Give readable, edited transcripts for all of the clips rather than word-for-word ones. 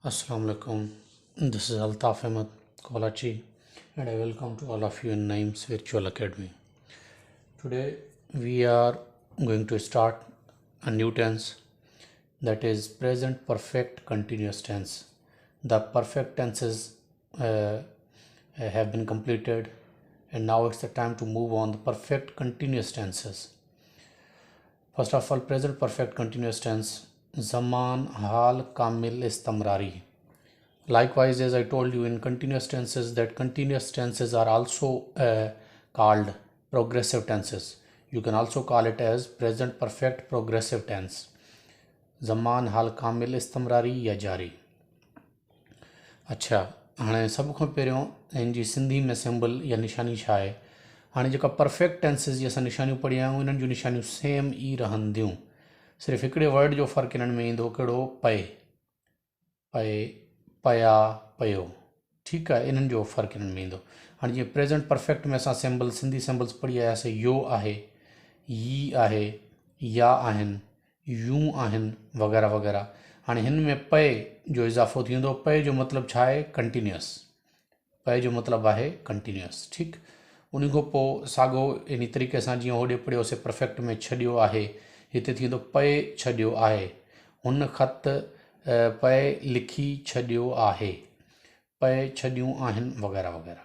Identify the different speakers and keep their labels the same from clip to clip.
Speaker 1: Assalamu alaikum. This is Altaf Ahmed Kolachi, and I welcome to all of you in Naeem's Virtual Academy. Today we are going to start a new tense, that is present perfect continuous tense. The perfect tenses have been completed, and now it's the time to move on the perfect continuous tenses. First of all, present perfect continuous tense, zaman hal kamil istamrari. Likewise, as I told you in continuous tenses, that continuous tenses are also called progressive tenses. You can also call it as present perfect progressive tense. zaman hal kamil istamrari या जारी. अच्छा, हाणे सब खां पहिरियों इन जी सिंधी में symbol या निशानी छा आहे. हाणे जेका परफेक्ट टेंसेस जी असां निशानियूं पढ़ियूं आहियूं, इन्हनि जूं निशानियूं सेम ई रहंदियूं. सिर्फ़ु हिकिड़े वर्ड जो फ़र्क़ु इन्हनि में ईंदो, कहिड़ो? पए, पए, पया, पयो. ठीकु आहे, इन्हनि जो फ़र्क़ु इन्हनि में ईंदो. हाणे जीअं प्रेज़ेंट परफेक्ट में असां सिंबल सिंधी सिंबल्स पढ़ी आयासीं. यो आहे, ई आहे, या आहिनि, यूं आहिनि, वग़ैरह वग़ैरह. हाणे हिन में पए जो इज़ाफ़ो थी वेंदो. पए जो मतिलबु छा आहे? कंटिन्यूअस. पए जो मतिलबु आहे कंटिन्यूअस. ठीकु. उन खां पोइ साॻियो इन तरीक़े सां जीअं होॾे पढ़ियोसीं परफेक्ट में छॾियो आहे, हिते थी वेंदो पए छॾियो आहे. हुन ख़त पए लिखी छॾियो आहे, पए छॾियूं आहिनि, वग़ैरह वग़ैरह.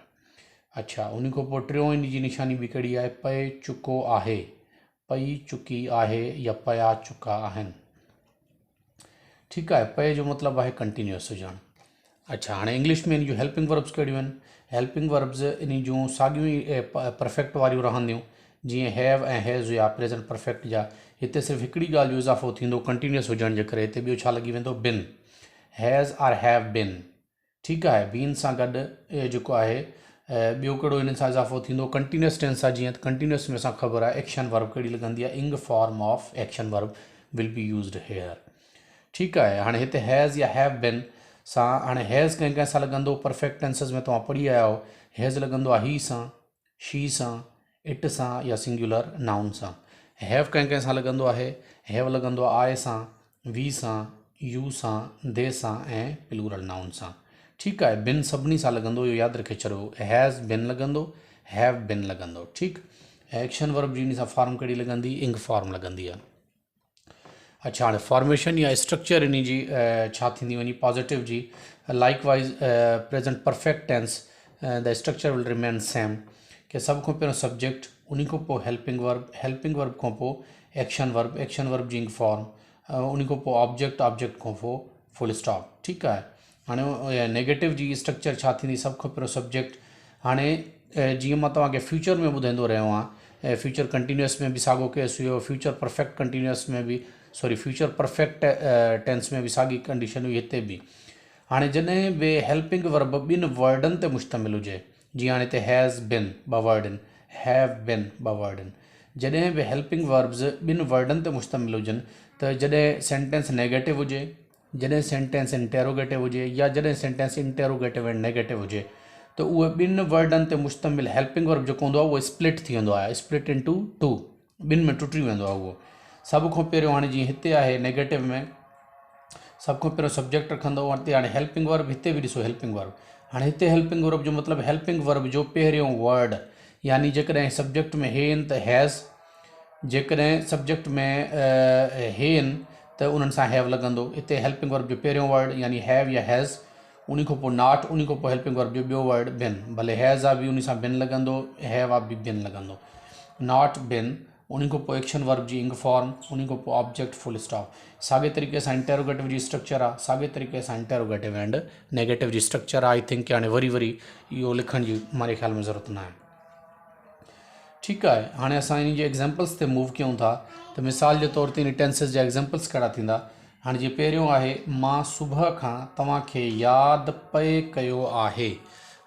Speaker 1: अच्छा, उन खां पोइ टियों इन जी निशानी बि कहिड़ी आहे? पए चुको आहे, पई चुकी आहे, या पया चुका आहिनि. ठीकु आहे. पए जो मतिलबु आहे कंटिन्यूअस हुजणु. अच्छा, हाणे इंग्लिश में इन जूं हेल्पिंग वर्ब्स कहिड़ियूं आहिनि? हेल्पिंग वर्ब्स इन जूं साॻियूं ई परफेक्ट वारियूं रहंदियूं, जीअं हैव ऐं हैज़ या प्रेज़ेंट परफेक्ट जा. हिते सिर्फ़ु हिकिड़ी ॻाल्हि जो इज़ाफ़ो थींदो कंटिन्यूअस हुजण जे करे. हिते ॿियो छा लॻी वेंदो? Been. Has or have been. ठीकु आहे. बीन सां गॾु जेको आहे ॿियो कहिड़ो इन सां इज़ाफ़ो थींदो? कंटिन्यूअस टेंस आहे. जीअं त कंटिन्यूअस में असां ख़बर आहे एक्शन वर्ब कहिड़ी लॻंदी आहे? Ing form of action verb will be used here. ठीकु आहे. हाणे हिते हैज़ या हैव बिन सां, हाणे हैज़ कंहिं कंहिं सां लॻंदो परफेक्ट टेंसेस में तव्हां पढ़ी आया हो. हैज़ लॻंदो आहे ही सां, शी सां, इट सां, या सिंगुलर नाउन सां. हैव कंहिं कंहिं सां लॻंदो आहे. हैव लॻंदो आहे आए सां, वी सां, यू सां, दे सां, ऐं प्लूरल नाउन सां. ठीकु आहे. बिन सभिनी सां लॻंदो, इहो यादि रखे छॾो. हैज़ बिन लॻंदो, हैव बिन लॻंदो. ठीकु. एक्शन वर्ब जी इन सां फॉर्म कहिड़ी लॻंदी? इंग फॉर्म लॻंदी आहे. अच्छा, हाणे फॉर्मेशन या स्ट्रक्चर इन जी छा थींदी वञी? पॉजिटिव जी. Likewise present perfect tense the structure will remain same. कि सभ खां पहिरियों सब्जेक्ट, उन खां पोइ हेल्पिंग वर्ब, हेल्पिंग वर्ब खां पोइ एक्शन वर्ब, एक्शन वर्ब जी इंग फॉर्म, उन खां पोइ ऑब्जेक्ट, ऑब्जेक्ट खां पोइ फुल स्टॉप. ठीकु आहे. हाणे नेगेटिव जी स्ट्रक्चर छा थींदी? सभ खां पहिरियों सब्जेक्ट. हाणे जीअं मां तव्हांखे फ्यूचर में ॿुधाईंदो रहियो आहियां, फ्यूचर कंटिन्यूअस में बि साॻियो केस हुयो, फ्यूचर परफेक्ट कंटिन्यूअस में बि, सॉरी फ्यूचर परफेक्ट टेंस में बि साॻी कंडीशन हुई हिते बि. हाणे जॾहिं बि हेल्पिंग वर्ब ॿिनि वर्डनि ते मुश्तमिल हुजे, जीअं हाणे हिते हैज़ बिन ॿ वर्ड आहिनि, हैव बिन ॿ वर्ड आहिनि. जॾहिं बि हेल्पिंग वर्ब्स ॿिनि वर्डनि ते मुश्तमिल हुजनि, त जॾहिं सेंटेंस नेगेटिव हुजे, जॾहिं सेंटेंस इंटेरोगेटिव हुजे, या जॾहिं सेंटेंस इंटेरोगेटिव एंड नेगेटिव हुजे, त उहे ॿिनि वर्डनि ते मुश्तमिल हेल्पिंग वर्ब जेको हूंदो आहे उहो स्प्लिट थी वेंदो आहे. स्प्लिट इंटू टू, ॿिनि में टुटी वेंदो आहे उहो. सभ खां पहिरियों हाणे जीअं हिते आहे नेगेटिव में, सभ खां पहिरियों सब्जेक्ट रखंदो. हिते हाणे हेल्पिंग वर्ब, हिते बि ॾिसो हेल्पिंग वर्ब. हाणे हिते हेल्पिंग वर्ब जो मतिलबु हेल्पिंग वर्ब जो पहिरियों वर्ड, यानी जेकॾहिं सब्जेक्ट में हे आहिनि त हैज़, जेकॾहिं सब्जेक्ट में हे आहिनि त उन्हनि सां हैव लॻंदो. हिते हेल्पिंग वर्ब जो पहिरियों वर्ड यानी हैव या हैज़, उन खां पोइ नॉट, उन खां पोइ हेल्पिंग वर्ब जो ॿियो वर्ड बिन. भले हैज़ आहे बि उन सां बिन लॻंदो, हैव आहे बि बिन लॻंदो. नॉट बिन, उन खां पोइ एक्शन वर्ब जी इंग फॉर्म, उन खां पोइ ऑब्जेक्ट फुल स्टॉप. साॻे तरीक़े सां इंटेरोगेटिव जी स्ट्रक्चर आहे, साॻे तरीक़े सां इंटेरोगेटिव एंड नेगेटिव जी स्ट्रक्चर आहे. आई थिंक हाणे वरी इहो लिखण जी हमारे ख़्याल में ज़रूरत न आहे. ठीकु आहे. हाणे असां इन जे एग्ज़ाम्पल्स ते मूव कयूं था. त मिसाल जे तौर ते इन टेंसेस जा एग्ज़ाम्पल्स कहिड़ा थींदा? हाणे जीअं पहिरियों आहे, मां सुबुह खां तव्हांखे यादि पए कयो आहे.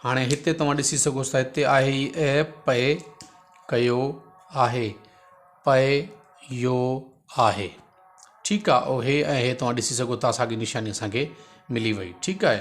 Speaker 1: हाणे हिते तव्हां ॾिसी सघो था, हिते आहे ई पए कयो आहे, पए यो आहे. ठीकु आहे. ऐं हे तव्हां ॾिसी सघो था, साॻी निशानी असांखे मिली वई. ठीकु आहे.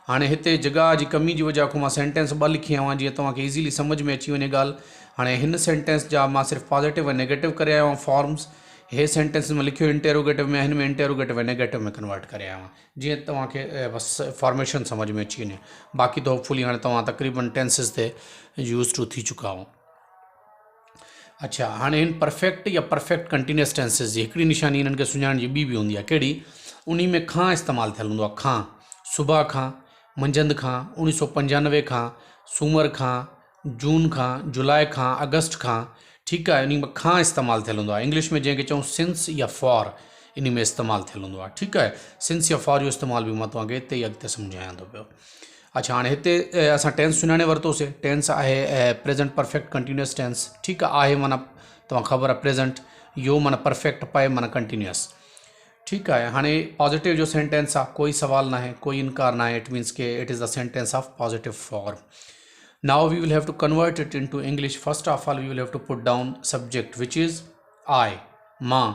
Speaker 1: हाणे हिते जॻह जी कमी जी वजह खां मां सेंटेंस ॿ लिखी आहियां जीअं तव्हांखे ईज़ीली सम्झ में अची वञे ॻाल्हि. हाणे हिन सेंटेंस जा मां सिर्फ़ु पॉज़िटिव ऐं नेगेटिव करे आयो आहियां फॉर्म्स. हे सेंटेंस में लिखियो इंटेरोगेटिव में, हिन में इंटेरोगेटिव नेगेटिव में कन्वर्ट करे आया जी तव्हांखे बस फॉर्मेशन समझ में अची वञे। बाक़ी तो होपफुली हाँ तव्हां तकरीबन टेंसिस ते यूज़ टू थी चुका हो। अच्छा हाँ इन परफेक्ट या परफेक्ट कंटिन्यूस टेंसिस जी हिकिड़ी निशानी इन्हनि खे सुञाणण जी ॿी बि हूंदी आहे। कहिड़ी? उन में खां इस्तेमालु थियल हूंदो आहे। खां सुबुह खां, मंझंदि खां, 1995 खां, सूमर खां, जून खां, जुलाई खां, अगस्त खां। ठीकु आहे, इन में खां इस्तेमालु थियल हूंदो आहे। इंग्लिश में जंहिंखे चऊं सिंस या फॉर, इन में इस्तेमालु थियल हूंदो आहे। ठीकु आहे, सिंस या फॉर जो इस्तेमालु बि मां तव्हांखे हिते ई अॻिते सम्झायां थो पियो। अच्छा हाणे हिते असां टेंस सुञाणे वरितोसीं। टेंस आहे प्रेजेंट परफेक्ट कंटिन्यूस टेंस। ठीकु आहे माना तव्हां ख़बर आहे प्रेजेंट, यो माना परफेक्ट, पाए माना कंटिन्यूस। ठीक है, हाँ पॉजिटिव जो सेंटेंस आहे कोई सवाल ना है, कोई इनकार ना है। इट मीन्स के it is the sentence of positive form. Now we will have to convert it into English. First of all we will have to put down subject which is I, मां।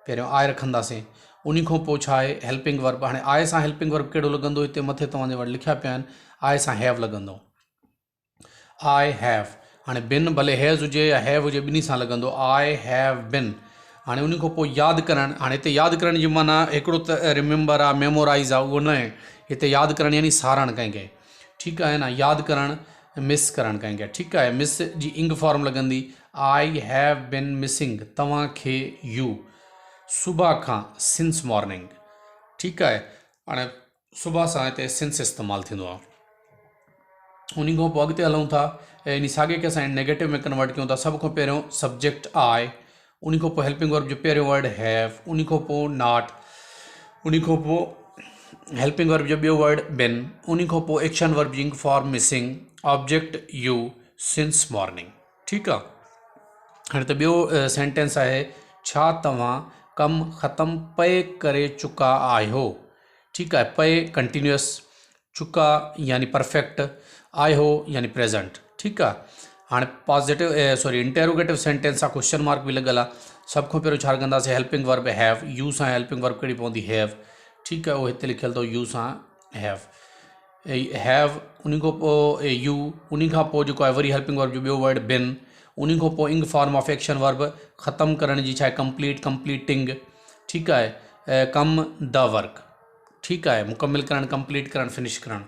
Speaker 1: पहिरियों आई रखंदासीं, उन खां पोइ छा आहे helping verb. हाँ आई सां हेल्पिंग वर्ब कहिड़ो लॻंदो? हिते मथे तव्हांजे वटि लिखिया पिया आहिनि। आई सां हैव लॻंदो, आई हैव। हाँ बिन भले हैज़ हुजे या हैव हुजे, ॿिन्ही सां लॻंदो। I have been. हाँ उन खां पोइ यादि करणु। हाँ हिते यादि करण जी माना हिकिड़ो त रिमेंबर आहे, मेमोराइज़ आहे, उहो न आहे। हिते यादि करणु यानी सारणु कंहिंखे। ठीकु आहे न, यादि करणु, मिस करणु कंहिंखे। ठीकु आहे, मिस जी इंग फॉर्म लॻंदी। आई हैव बिन मिसिंग तव्हांखे यू, सुबुह खां सिंस मॉर्निंग। ठीकु आहे, हाणे सुबुह सां हिते सिंस इस्तेमालु थींदो आहे। उन खां पोइ अॻिते हलूं था, इन साॻे खे असां नेगेटिव में कन्वर्ट कयूं था। सभ खां पहिरियों सब्जेक्ट आई, उन खां पोइ हेल्पिंग वर्ब जो पहिरियों वर्ड हैव, उन खां पोइ नॉट, उन खां पोइ हेल्पिंग वर्ब जो ॿियो वर्ड बिन, उन खां पोइ एक्शन वर्ब जी इंग form missing, object U, since morning. ठीकु आहे, हाणे त ॿियो सेंटेंस आहे छा तव्हां कमु ख़तमु पए करे चुका आहियो। ठीकु आहे, पए कंटिन्यूस, चुका यानी परफेक्ट, आहियो यानी प्रेजेंट। ठीकु आहे, हाँ पॉजिटिव सॉरी इंटेरोगेटिव सेंटेंस आहे, क्वेश्चन मार्क भी लॻल आहे। सब को पहिरियों छा रखंदासीं हेल्पिंग वर्ब हैव, यू सां हेल्पिंग वर्ब कहिड़ी पवंदी हैव। ठीकु आहे, उहो हिते लिखियल अथव यू सां हैव, उन खां पोइ यू, उन खां पोइ जेको आहे वरी हेल्पिंग वर्ब जो ॿियो वर्ड बिन, उन खां पोइ इंग फॉर्म ऑफ एक्शन वर्ब ख़तमु करण जी छा आहे कंप्लीट, कंप्लीटिंग। ठीकु आहे, कम द वर्क। ठीकु आहे, मुकमिल करणु, कंप्लीट करणु, फिनिश करणु।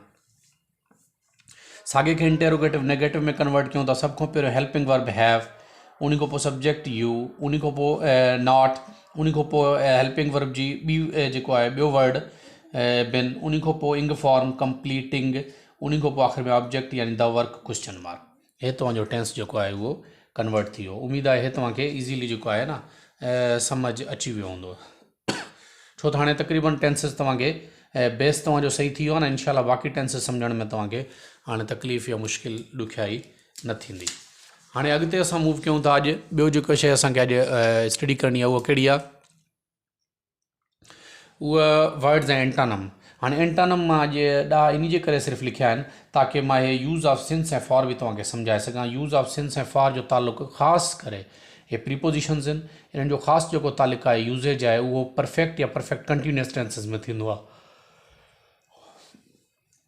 Speaker 1: साॻे खे इंटेरोगेटिव नेगेटिव में कन्वर्ट कयूं था। सब खां पहिरियों हेल्पिंग वर्ब हैव, उन खां पोइ सब्जेक्ट यू, उन खां पोइ नॉट, उन खां पोइ हेल्पिंग वर्ब जी ॿी जेको आहे ॿियो वर्ड बिन, उन खां पोइ इंग फॉर्म कंप्लीटिंग, उन खां पोइ आख़िर में ऑब्जेक्ट यानी द वर्क क्वेश्चन मार्क। हे तव्हांजो टेंस जेको आहे उहो कन्वर्ट थी वियो। उमेदु आहे हे तव्हांखे ईज़ीली जेको आहे न सम्झ अची वियो हूंदो, छो त हाणे तक़रीबन टेंसिस तव्हांखे बेस तव्हांजो सही थी वियो आहे न। इनशाला बाक़ी टेंसिस सम्झण में तव्हांखे हाणे तकलीफ़ या मुश्किल ॾुखियाई न थींदी। हाणे अॻिते असां मूव कयूं था। अॼु ॿियो जेको शइ असांखे अॼु स्टडी करणी आहे उहा कहिड़ी आहे? उहा वर्ड्स ऐं एंटानम। हाणे एंटानम मां अॼु ॾाढा इन जे करे सिर्फ़ु लिखिया आहिनि ताकी मां हे यूज़ ऑफ सिंस ऐं फॉर बि तव्हांखे सम्झाए सघां। यूज़ ऑफ सिंस ऐं फॉर जो तालुक़ु ख़ासि करे हे प्रीपोजिशन्स आहिनि, इन्हनि जो ख़ासि जेको तालुक़ु आहे यूज़ेज आहे उहो परफेक्ट या परफेक्ट कंटिन्यूस टेंसिस में थींदो आहे।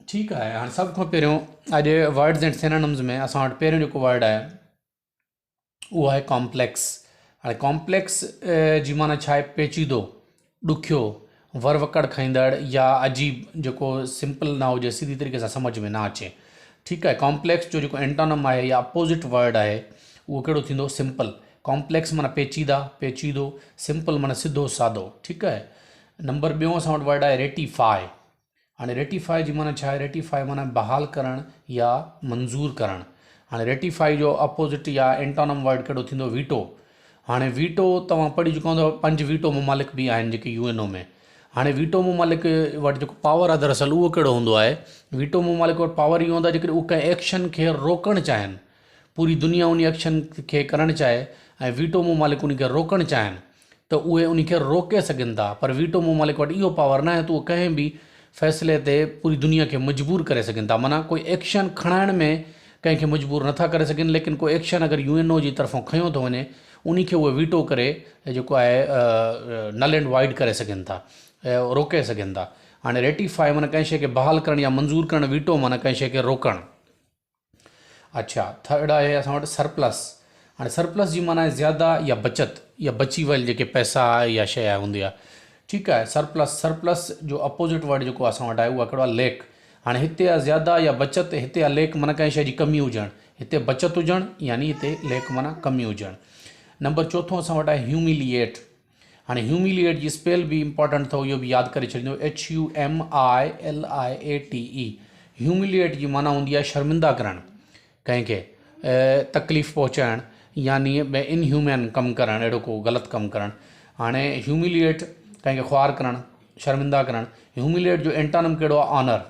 Speaker 1: ठीकु आहे, हाणे सभ खां पहिरियों अॼु वर्ड्स एंड सिनोनिम्स में असां वटि पहिरियों जेको वर्ड आहे उहो आहे कॉम्प्लेक्स। हाणे कॉम्प्लेक्स जी माना छा आहे? पेचीदो, ॾुखियो, वरवकड़ खाईंदड़ या अजीब, जेको सिंपल ना हुजे, सीधी तरीक़े सां सम्झ में ना अचे। ठीकु आहे, कॉम्प्लेक्स जो जेको एंटोनम आहे या अपोजिट वर्ड आहे उहो कहिड़ो थींदो? सिंपल। कॉम्प्लेक्स माना पेचीदा, पेचीदो, सिंपल माना सिधो सादो। ठीकु आहे, नंबर ॿियों असां वटि वर्ड आहे रेटिफाई। हाणे रेटिफाई जी माना छा आहे? रेटिफाई माना बहाल करणु या मंज़ूर करणु। हाणे रेटिफाई जो अपोजिट या एंटोनम वर्ड कहिड़ो थींदो? वीटो। हाणे वीटो तव्हां पढ़ी चुका हूंदव, 5 वीटो ममालिक बि आहिनि जेके यूएनओ में। हाणे वीटो ममालिक वटि जेको पावर आहे दरअसल उहो कहिड़ो हूंदो आहे? वीटो ममालिक वटि पावर इहो हूंदो आहे जेकॾहिं उहो कंहिं एक्शन खे रोकणु चाहिनि, पूरी दुनिया उन एक्शन खे करणु चाहे ऐं वीटो ममालिक उन खे रोकणु चाहिनि त उहे उन खे रोके सघनि था। पर वीटो ममालिक वटि इहो पावर न आहे त उहो कंहिं बि फ़ैसिले ते पूरी दुनिया खे मजबूर करे सघनि था। माना कोई एक्शन खणाइण में कंहिंखे मजबूर नथा करे सघनि, लेकिन कोई एक्शन अगरि यूएनओ जी तरफ़ां खयो थो वञे उन खे उहे वीटो करे जेको आहे नल एंड वाइड करे सघनि था, रोके सघनि था। हाणे रेटिफाई माना कंहिं शइ खे बहाल करणु या मंज़ूर करणु, वीटो माना कंहिं शइ खे रोकणु। अच्छा, थर्ड आहे असां वटि सरप्लस। हाणे सरप्लस जी माना आहे ज़्यादा या बचत या बची वियल जेके पैसा या शइ हूंदी आहे। ठीकु आहे। सरप्लस जो अपोजिट वर्ड जेको असां वटि आहे उहा कहिड़ो आहे लेक। हाणे हिते आहे ज़्यादा या बचत, हिते आहे लेक माना कंहिं शइ जी कमी हुजणु, हिते बचत हुजणु यानी हिते लेक माना कमी हुजणु। नंबर चौथों असां वटि आहे ह्यूमिलिएट। हाणे ह्यूमिलिएट जी स्पेल बि इंपॉर्टेंट अथव, इहो बि यादि करे छॾींदो, HUMILIATE। ह्यूमिलिएट जी माना हूंदी आहे शर्मिंदा करणु, कंहिंखे तकलीफ़ पहुचाइणु यानी इनह्यूमन कमु करणु, अहिड़ो को ग़लति कमु करणु। हाणे ह्यूमिलिएट कंहिंखे ख्वार करणु, शर्मिंदा करणु। ह्यूमिलिएट जो एंटानम कहिड़ो आहे? ऑनर।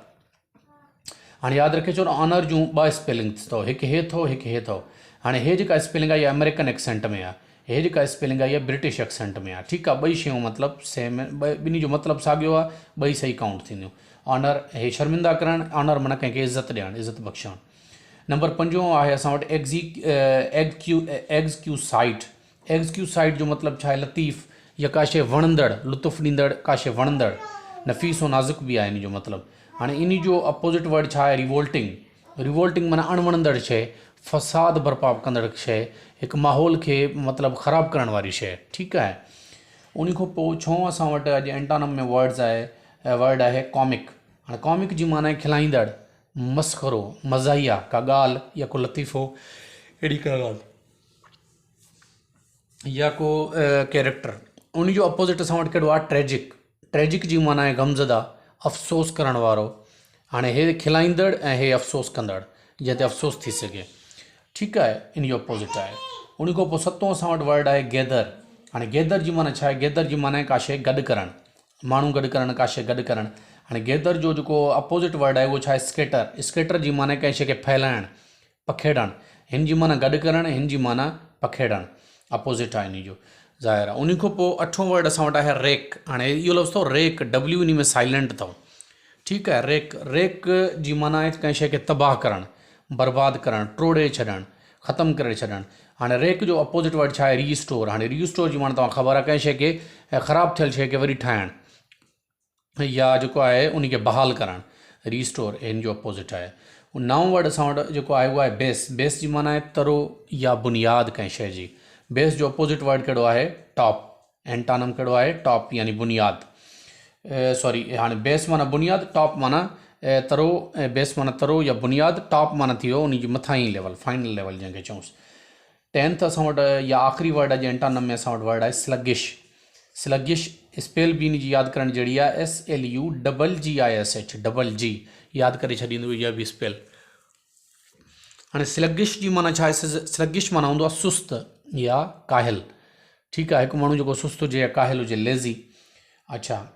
Speaker 1: हाणे यादि रखे छो न, ऑनर जूं ॿ स्पेलिंग्स अथव, हिकु हे अथव हिकु हे अथव। हाणे हे जेका स्पेलिंग आहे इहा अमेरिकन एक्सेंट में आहे, हे जेका स्पेलिंग आहे इहा ब्रिटिश एक्सेंट में आहे। ठीकु आहे। ॿई शयूं मतिलबु सेम आहिनि, ॿिन्ही जो मतिलबु साॻियो आहे, ॿई सही काउंट थींदियूं। ऑनर हे शर्मिंदा करणु, ऑनर माना कंहिंखे इज़त ॾियणु, इज़त बख़्शणु। नंबर 5 आहे असां वटि एक्सक्यूसाइट। एक्सक्यूसाइट जो मतिलबु छा आहे? लतीफ़ या का शइ वणंदड़, लुत्फ़ ॾींदड़, का शइ वणंदड़, नफ़ीस ऐं नाज़ुक बि आहे इन जो मतिलबु। हाणे इन जो अपोजिट वर्ड छा आहे? रिवोल्टिंग। रिवोल्टिंग माना अणवणंदड़ शइ, फ़साद बर्पा कंदड़ शइ, हिकु माहौल खे मतिलबु ख़राबु करण वारी शइ। ठीकु आहे। उन खां पोइ 6 असां वटि अॼु एंटानम में वर्ड आहे कॉमिक। हाणे कॉमिक जी माना आहे खिलाईंदड़, मस्ख़रो, मज़ाहिया, का ॻाल्हि या को लतीफ़ो, अहिड़ी का ॻाल्हि या को कैरेक्टर। उन जो अपोजिट असां वटि कहिड़ो आहे? ट्रेजिक। ट्रेजिक जी माना आहे गमज़दा, अफ़सोस करण वारो। हाणे हे खिलाईंदड़ ऐं हे अफ़सोस कंदड़, जंहिं ते अफ़सोस थी सघे। ठीकु आहे। इन जो अपोजिट आहे। उन खां पोइ 7 असां वटि वर्ड आहे गैदर। हाणे गैदर जी माना छा आहे? गैदर जी माना आहे का शइ गॾु करणु, माण्हू गॾु करणु, का शइ गॾु करणु। हाणे गैदर जो जेको अपोजिट वर्ड आहे उहो छा आहे? स्केटर। स्केटर जी माना कंहिं शइ खे फैलाइणु, पखेड़णु। हिन जी माना गॾु करणु, हिन जी माना पखेड़णु, अपोजिट आहे इन जो, ज़ाहिर आहे। उन खां पोइ 8 वर्ड असां वटि आहे रेक। हाणे इहो लफ़्ज़ अथव रेक, W इन में साइलेंट अथव। ठीकु आहे। रेक जी माना आहे कंहिं शइ खे तबाह करणु, बर्बादु करणु, टोड़े छॾणु, ख़तमु करे छॾणु। हाणे रेक जो अपोजिट वर्ड छा आहे? रीस्टोर। हाणे रीस्टोर जी माना तव्हां ख़बर आहे कंहिं शइ खे, ख़राबु थियल शइ खे वरी ठाहिणु या जेको आहे उन खे बहाल करणु, रीस्टोर हिन जो अपोजिट आहे। 9 वर्ड असां वटि जेको आहे उहो आहे बेस। बेस जी माना आहे तरो या बुनियादु कंहिं शइ जी। बेस जो अपोजिट वर्ड कहिड़ो आहे? टॉप। एंटानम कहिड़ो आहे? टॉप यानी बुनियादु। सॉरी, हाणे बेस माना बुनियादु, टॉप माना तरो, बेस माना तरो या बुनियादु, टॉप माना थी वियो उन जी मथां ई लेवल, फाइनल लेवल जंहिंखे चऊंसि। 10th असां वटि या आख़िरी वर्ड आहे एंटानम में असां वटि वर्ड आहे स्लगिश। स्लगिश स्पेल बि इन जी यादि करणु जहिड़ी आहे, SLUGGISH, डबल G, यादि करे छॾींदो इहा बि स्पेल। हाणे स्लगिश जी माना छा आहे? स्लगिश माना हूंदो आहे सुस्त या काहिल। ठीकु आहे। हिकु माण्हू जेको सुस्त हुजे या काहिल हुजे, लेज़ी। अच्छा,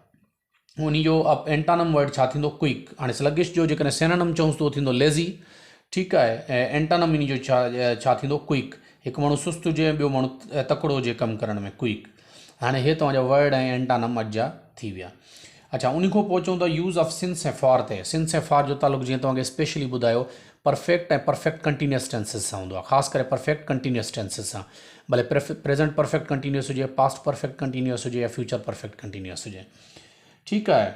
Speaker 1: उन जो एंटानम वर्ड छा थींदो? क्विक। हाणे स्लगिश जो जेकॾहिं सिनोनिम चऊंसि त उहो थींदो लेज़ी। ठीकु आहे। ऐं एंटानम इन जो छा थींदो? क्विक। हिकु माण्हू सुस्त हुजे, ॿियो माण्हू तकिड़ो हुजे कमु करण में, क्विक। हाणे हे तव्हांजा वर्ड ऐं एंटानम अॼु जा थी विया। अच्छा, उन खां पोइ चऊं था यूज़ ऑफ सिंस ऐं फॉर ते। सिंस ऐं फॉर जो तालुक़ु जीअं तव्हांखे स्पेशली ॿुधायो परफेक्ट ऐं परफेक्ट कंटिन्यूअस टेंसिस सां हूंदो आहे, ख़ासि करे परफेक्ट कंटिन्यूअस टेंसिस सां। भले प्रेज़ेंट परफेक्ट कंटिन्यूअस हुजे, पास्ट परफेक्ट कंटिन्यूअस हुजे या फ्यूचर परफेक्ट कंटिन्यूअस हुजे। ठीकु आहे।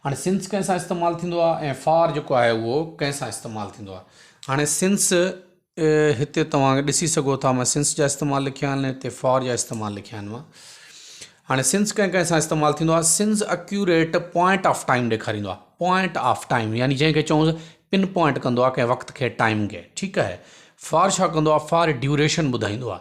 Speaker 1: हाणे सिंस कंहिंसां इस्तेमालु थींदो आहे ऐं फॉर जेको आहे उहो कंहिंसां इस्तेमालु थींदो आहे। हाणे सिंस हिते तव्हां ॾिसी सघो था, मां सिंस जा इस्तेमालु लिखिया आहिनि, हिते फॉर जा इस्तेमालु लिखिया आहिनि मां। हाणे सिंस कंहिंसां इस्तेमालु थींदो आहे? Since accurate point of time ॾेखारींदो आहे। पॉइंट ऑफ टाइम यानी जंहिंखे चऊं पिन पॉइंट कंदो आहे कंहिं वक़्त खे, टाइम खे। ठीकु आहे। फॉर छा कंदो आहे? फॉर ड्यूरेशन ॿुधाईंदो आहे।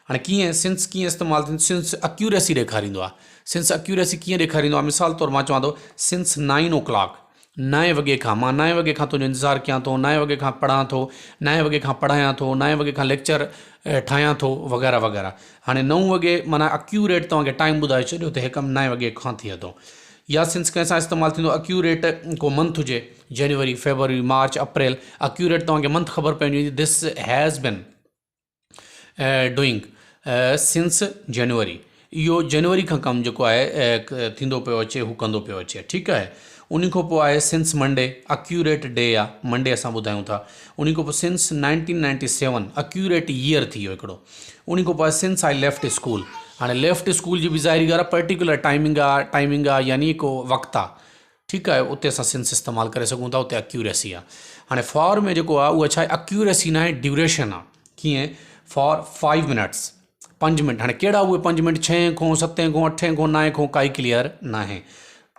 Speaker 1: हाणे कीअं सिंस कीअं इस्तेमालु थींदो? सिंस अक्यूरेसी ॾेखारींदो आहे। सिंस अक्यूरेसी कीअं ॾेखारींदो आहे? मिसाल तौरु मां चवां थो सिंस 9 o'clock, 9 वॻे खां, मां 9 वॻे खां तुंहिंजो इंतज़ारु कयां थो, 9 वॻे खां पढ़ां थो, 9 वॻे खां पढ़ायां थो, 9 वॻे खां लेक्चर ठाहियां थो, वग़ैरह वग़ैरह। हाणे 9 वॻे माना अक्यूरेट तव्हांखे टाइम ॿुधाए छॾियो त हे कमु 9 वॻे खां थिए थो। या सिंस कंहिंसां इस्तेमालु थींदो? अक्यूरेट को मंथ हुजे, जनवरी, फेबरवरी, मार्च, अप्रैल, अक्यूरेट तव्हांखे मंथ ख़बर पवंदी हुई, this has been doing since January. इहो जनवरी खां कमु जेको आहे थींदो पियो अचे, हू कंदो पियो अचे। ठीकु आहे। उन खां पोइ आहे सिंस मंडे, अक्यूरेट डे आहे, मंडे असां ॿुधायूं था। उन खां पोइ सिंस 1997, अक्यूरेट ईयर थी वियो हिकिड़ो। उन खां पोइ आहे सिंस आई लेफ्ट स्कूल। हाणे लेफ्ट स्कूल जी बि ज़ाहिरी ॻाल्हि आहे, पर्टिकुलर टाइमिंग आहे यानी को वक़्तु आहे। ठीकु आहे, उते असां सेंस इस्तेमालु करे सघूं था, उते एक्यूरेसी आहे। हाणे फॉर में जेको आहे उहा छा आहे, एक्यूरेसी न आहे, ड्यूरेशन आहे। कीअं? For 5 minutes, 5 minute. हाणे कहिड़ा उहे 5 मिनट? 6 खां 7 खां 8 खां 9 खां काई क्लियर न आहे।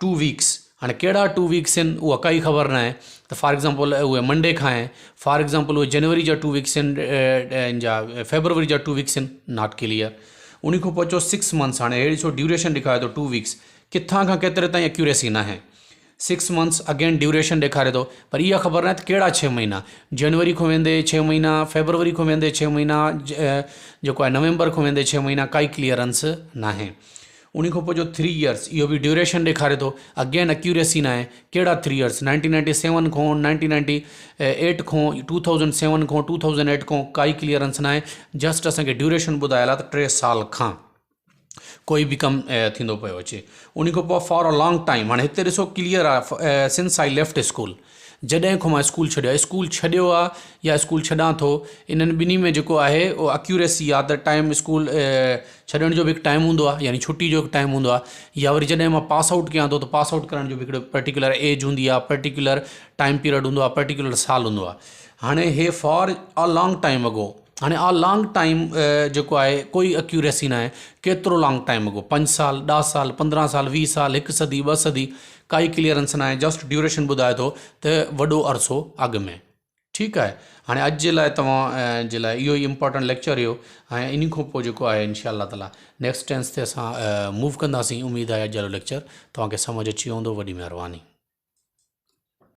Speaker 1: 2 वीक्स, हाणे कहिड़ा 2 वीक्स आहिनि उहा काई ख़बर न आहे। त फॉर एग्ज़ाम्पल उहे मंडे खां आहे, फॉर एग्ज़ाम्पल उहे जनवरी जा 2 वीक्स आहिनि जा फेबरवरी जा 2 वीक्स आहिनि, नॉट क्लियर। उन खां पोइ चओ 6 मंथ्स। हाणे अहिड़ी छो ड्यूरेशन ॾेखारे थो 2 वीक्स, किथां खां केतिरे ताईं एक्यूरेसी न आहे। 6 मंथ्स अगेन ड्यूरेशन ॾेखारे थो, पर इहा ख़बर न आहे त कहिड़ा 6 महीना। जनवरी खां वेंदे 6 महीना, फेबरवरी खां वेंदे 6 महीना, जेको आहे नवंबर खां वेंदे 6 महीना, काई क्लियरेंस न आहे। उन खां पोइ जो 3 इयर्स, इहो बि ड्यूरेशन ॾेखारे थो, अगेन एक्यूरेसी न आहे। कहिड़ा 3 इयर्स? 1997 खां 1998 खां 2007 खां 2008 खां काई क्लियरेंस न आहे। जस्ट असांखे ड्यूरेशन ॿुधायल आहे त 3 साल खां कोई बि कमु थींदो पियो अचे। उन खां पोइ फॉर अ लॉन्ग टाइम, हाणे हिते ॾिसो क्लियर आहे, सिंस आई लेफ्ट स्कूल, जॾहिं खां मां स्कूल छॾियो आहे या स्कूल छॾां थो, इन्हनि ॿिन्ही में जेको आहे उहो एक्यूरेसी आहे त टाइम स्कूल छॾण जो बि हिकु टाइम हूंदो आहे, यानी छुट्टी जो हिकु टाइम हूंदो आहे, या वरी जॾहिं मां पास आउट कयां थो त पास आउट करण जो बि हिकिड़ो पर्टिकुलर एज हूंदी आहे, पर्टिकुलर टाइम पीरियड हूंदो आहे, पर्टिकुलर साल हूंदो आहे। हाणे हे for a long time ago, हाणे आ लॉन्ग टाइम जेको आहे कोई एक्यूरेसी न आहे। केतिरो लॉन्ग टाइम अगो? 5 साल, 10 साल, 15 साल, 20 साल, 1 सदी, 2 सदी, काई क्लियरेंस न आहे। जस्ट ड्यूरेशन ॿुधाए थो त वॾो अरसो अॻु में। ठीकु आहे, हाणे अॼु जे लाइ तव्हां जे लाइ इहो ई इम्पॉर्टेंट लेक्चर हुयो। ऐं इन खां पोइ जेको आहे इंशाअल्लाह ताला नेक्स्ट टेंस ते असां मूव कंदासीं। उमेदु आहे अॼु जो लेक्चर तव्हांखे सम्झ अची वेंदो। वॾी महिरबानी।